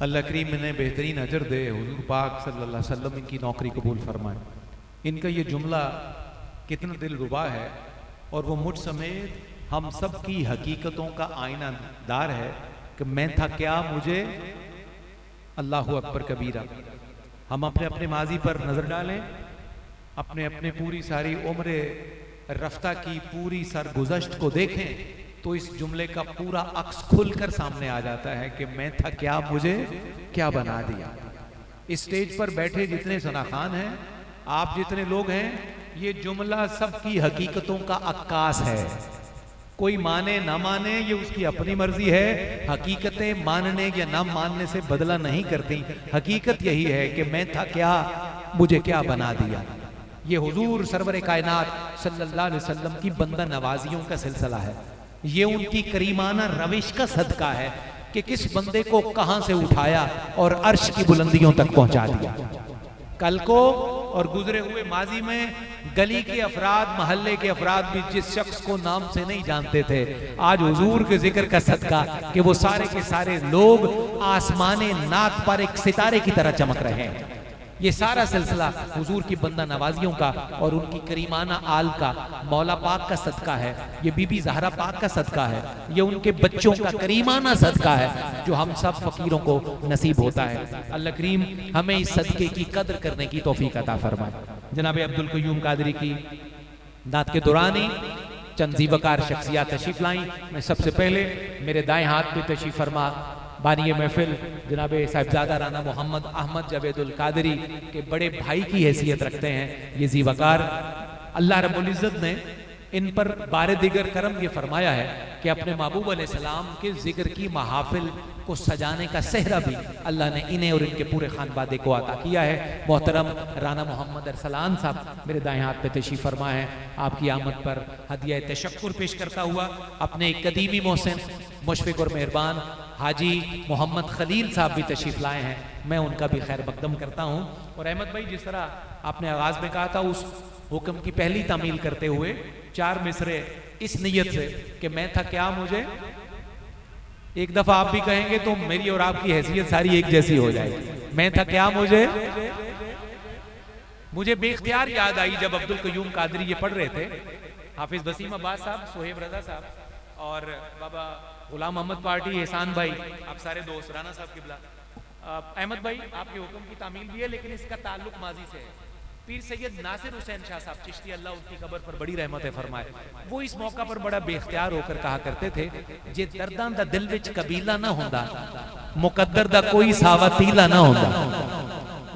اللہ کریم انہیں بہترین اجر دے، حضور پاک صلی اللہ علیہ وسلم ان کی نوکری قبول فرمائے۔ ان کا یہ جملہ کتنا دل ربا ہے، اور وہ مجھ سمیت ہم سب کی حقیقتوں کا آئینہ دار ہے کہ میں تھا کیا مجھے، اللہ اکبر کبیرہ۔ ہم اپنے اپنے ماضی پر نظر ڈالیں، اپنے اپنے پوری ساری عمر رفتہ کی پوری سرگزشت کو دیکھیں تو اس جملے کا پورا عکس کھل کر سامنے آ جاتا ہے کہ میں تھا کیا مجھے کیا بنا دیا۔ اس سٹیج پر بیٹھے جتنے ثناخان ہیں، آپ جتنے لوگ ہیں، یہ جملہ سب کی حقیقتوں کا عکاس ہے۔ کوئی مانے نہ مانے یہ اس کی اپنی مرضی ہے، حقیقتیں ماننے یا نہ ماننے سے بدلہ نہیں کرتی۔ حقیقت یہی ہے کہ میں تھا کیا مجھے کیا بنا دیا۔ یہ حضور سرور کائنات صلی اللہ علیہ وسلم کی بندہ نوازیوں کا سلسلہ ہے، یہ ان کی کریمانہ روش کا صدقہ ہے کہ کس بندے کو کہاں سے اٹھایا اور عرش کی بلندیوں تک پہنچا دیا۔ کل کو اور گزرے ہوئے ماضی میں گلی کے افراد، محلے کے افراد بھی جس شخص کو نام سے نہیں جانتے تھے، آج حضور کے ذکر کا صدقہ کہ وہ سارے کے سارے لوگ آسمان نات پر ایک ستارے کی طرح چمک رہے ہیں۔ یہ سارا سلسلہ حضور کی بندہ نوازیوں کا اور ان کی کریمانہ آل کا، مولا پاک کا صدقہ ہے، یہ بی بی زہرا پاک کا صدقہ ہے، یہ ان کے بچوں کا کریمانہ صدقہ ہے جو ہم سب فقیروں کو نصیب ہوتا ہے۔ اللہ کریم ہمیں اس صدقے کی قدر کرنے کی توفیق عطا فرمائے۔ جناب عبدالقیوم قادری کی نعت کے دوران ہی چند زیوکار شخصیات تشریف لائیں۔ میں سب سے پہلے میرے دائیں ہاتھ پہ تشریف فرما بانی محفل جناب صاحبزادہ رانا محمد احمد جاوید القادری کے بڑے بھائی کی حیثیت رکھتے ہیں یہ زیوکار۔ اللہ رب العزت نے ان پر بار دیگر کرم یہ فرمایا ہے کہ اپنے محبوب علیہ السلام کے ذکر کی محافل کو سجانے کا سہرہ بھی اللہ نے انہیں اور ان کے پورے خانوادے کو عطا کیا ہے۔ محترم رانا محمد ارسلان صاحب میرے دائیں ہاتھ پہ تشریف فرما ہے، آپ کی آمد پر ہدیہ تشکر پیش کرتا ہوا اپنے ایک قدیمی محسن، مشفق اور مہربان حاجی محمد خلیل صاحب بھی تشریف لائے ہیں، میں ان کا بھی خیر مقدم کرتا ہوں۔ اور احمد بھائی، جس طرح آپ نے آغاز میں کہا تھا، اس حکم کی پہلی تعمیل کرتے ہوئے 4 مصرے اس نیت سے کہ میں تھا کیا مجھے، ایک دفعہ آپ بھی کہیں گے تو میری اور آپ کی حیثیت ساری ایک جیسی ہو جائے گی۔ میں تھا کیا مجھے بے اختیار یاد آئی جب عبدالقیوم قادری یہ پڑھ رہے تھے، حافظ وسیم عباس صاحب، سہیب رضا صاحب اور بابا غلام محمد پارٹی، احسان بھائی، آپ سارے دوست، رانا صاحب قبلہ۔ احمد بھائی، آپ کے حکم کی تعمیل بھی ہے لیکن اس کا تعلق ماضی سے ہے۔ پیر سید ناصر حسین شاہ صاحب چشتی، اللہ ان کی قبر پر بڑی رحمت فرمائے، وہ اس موقع پر بڑا بے اختیار ہو کر کہا کرتے تھے، جے درداں دا دل وچ قبیلہ نہ ہوندا، مقدر دا کوئی ساوا تیلا نہ ہوندا۔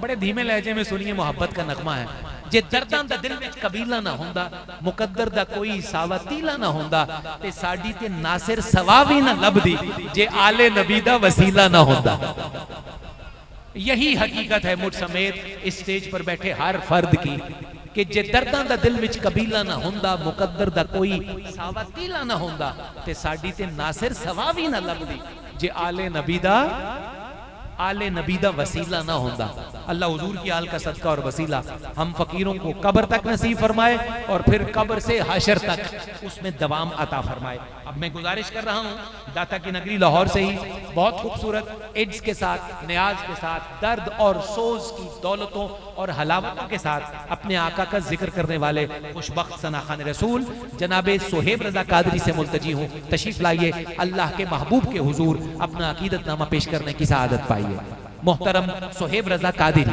بڑے دھیمے لہجے میں سنیے، محبت کا نغمہ ہے۔ جے درداں دا دل وچ قبیلہ نہ ہوندا، مقدر دا کوئی ساوا تیلا نہ ہوندا، تے ساڈی تے ناصر سوا وی نہ لبدی، جے آل نبی دا وسیلہ نہ ہوندا۔ یہی حقیقت ہے مجھ سمیت اس سٹیج پر بیٹھے ہر فرد کی کہ جے درداں دا دل وچ قبیلہ نہ ہوندا، مقدر دا کوئی ساوا تیلا نہ ہوندا، تے ساڈی تے ناصر سوا وی نہ لبدی، جے آل نبی دا وسیلہ نہ ہوندا۔ اللہ حضور کی آل کا صدقہ اور وسیلہ ہم فقیروں کو قبر تک نصیب فرمائے اور پھر قبر سے حشر تک اس میں دوام عطا فرمائے۔ اب میں گزارش کر رہا ہوں داتا کی نگری لاہور سے ہی بہت خوبصورت ایڈز کے ساتھ، نیاز کے ساتھ، درد اور سوز کی دولتوں اور حلاوتوں کے ساتھ اپنے آقا کا ذکر کرنے والے خوشبخت ثناخان رسول جناب سہیب رضا قادری سے ملتجی ہوں، تشریف لائیے، اللہ کے محبوب کے حضور اپنا عقیدت نامہ پیش کرنے کی سعادت پائیے۔ محترم سہیب رضا قادری۔